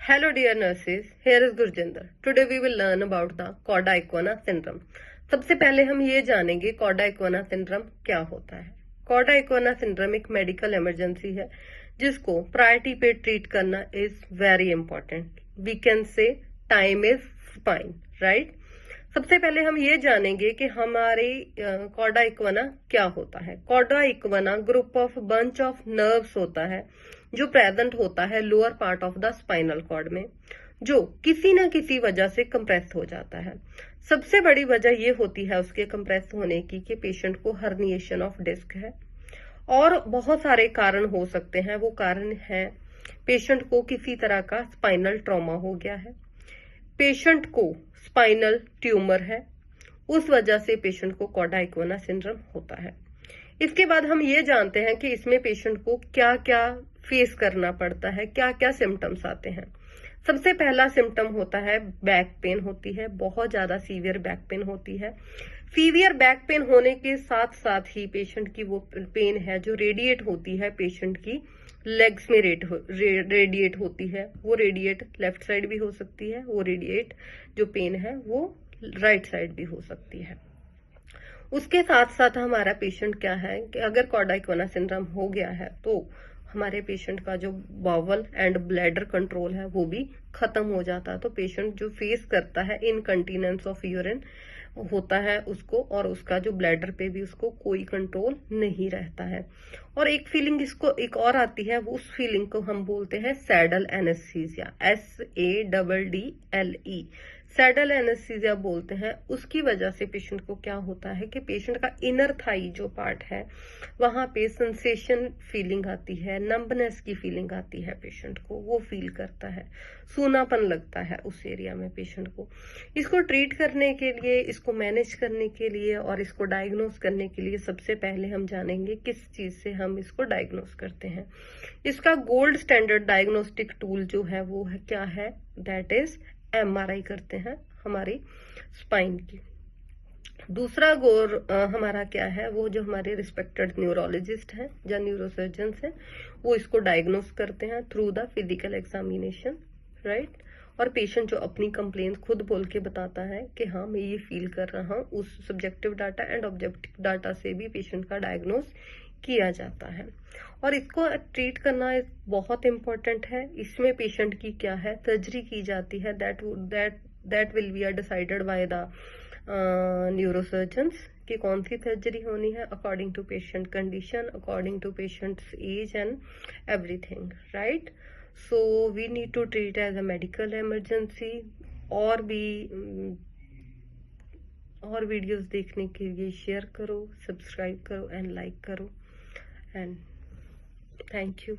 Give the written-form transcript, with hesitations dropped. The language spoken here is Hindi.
Hello dear nurses, here is Gurjinder. Today we will learn about the Cauda equina syndrome. सबसे पहले हम ये जानेंगे कॉडा इक्विना सिंड्रोम क्या होता है। कॉडा इक्विना सिंड्रोम एक मेडिकल इमरजेंसी है जिसको प्रायोरिटी पे ट्रीट करना is very important. We can say time is fine, right. सबसे पहले हम ये जानेंगे कि हमारे कॉडा इक्विना क्या होता है। Cauda equina group of bunch of nerves होता है जो प्रेजेंट होता है lower part of the spinal cord में, जो किसी न किसी वजह से कंप्रेस हो जाता है। सबसे बड़ी वजह ये होती है उसके कंप्रेस होने की कि पेशेंट को हर्निएशन ऑफ डिस्क है, और बहुत सारे कारण हो सकते हैं। वो कारण है पेशेंट को किसी तरह का स्पाइनल ट्रॉमा हो गया है, पेशेंट को स्पाइनल ट्यूमर है, उस वजह से पेशेंट को कॉडा इक्विना सिंड्रोम होता है। इसके बाद हम ये जानते हैं कि इसमें पेशेंट को क्या क्या फेस करना पड़ता है, क्या क्या सिम्टम्स आते हैं। सबसे पहला सिम्टम होता है बैक पेन होती है, बहुत ज्यादा सीवियर बैक पेन होती है। सीवियर बैक पेन होने के साथ साथ ही पेशेंट की वो पेन है जो रेडिएट होती है पेशेंट की लेग्स में रेडिएट होती है। वो रेडिएट लेफ्ट साइड भी हो सकती है, वो रेडिएट जो पेन है वो राइट साइड भी हो सकती है। उसके साथ साथ हमारा पेशेंट क्या है कि अगर कॉडा इक्विना सिंड्रोम हो गया है तो हमारे पेशेंट का जो बावल एंड ब्लैडर कंट्रोल है वो भी खत्म हो जाता है। तो पेशेंट जो फेस करता है इनकंटीनेंस ऑफ यूरिन होता है उसको, और उसका जो ब्लैडर पे भी उसको कोई कंट्रोल नहीं रहता है। और एक फीलिंग इसको एक और आती है, वो उस फीलिंग को हम बोलते हैं saddle anaesthesia, SADDLE, saddle anaesthesia बोलते हैं। उसकी वजह से पेशेंट को क्या होता है कि पेशेंट का इनर थाई जो पार्ट है वहां पे सेंसेशन फीलिंग आती है, नंबनेस की फीलिंग आती है, पेशेंट को वो फील करता है, सूनापन लगता है उस एरिया में पेशेंट को। इसको ट्रीट करने के लिए, इसको मैनेज करने के लिए और इसको डायग्नोस करने के लिए सबसे पहले हम जानेंगे किस चीज से हम इसको डायग्नोस करते हैं। इसका गोल्ड स्टैंडर्ड डायग्नोस्टिक टूल जो है वो है क्या है, दैट इज MRI करते हैं हमारी स्पाइन की। दूसरा हमारा क्या है, वो जो हमारे रिस्पेक्टेड न्यूरोलॉजिस्ट हैं या न्यूरोसर्जन्स हैं वो इसको डायग्नोस करते हैं through the physical examination, right. और पेशेंट जो अपनी कंप्लेंट खुद बोल के बताता है कि हाँ मैं ये फील कर रहा हूँ, उस subjective data and objective data से भी पेशेंट का डायग्नोस किया जाता है। और इसको ट्रीट करना बहुत इंपॉर्टेंट है। इसमें पेशेंट की क्या है सर्जरी की जाती है, that will be decided by the neurosurgeons कि कौन सी सर्जरी होनी है according to patient condition, according to patient's age and everything, right. So we need to treat as a medical emergency. और वीडियोस देखने के लिए शेयर करो, सब्सक्राइब करो एंड लाइक करो, एंड थैंक यू।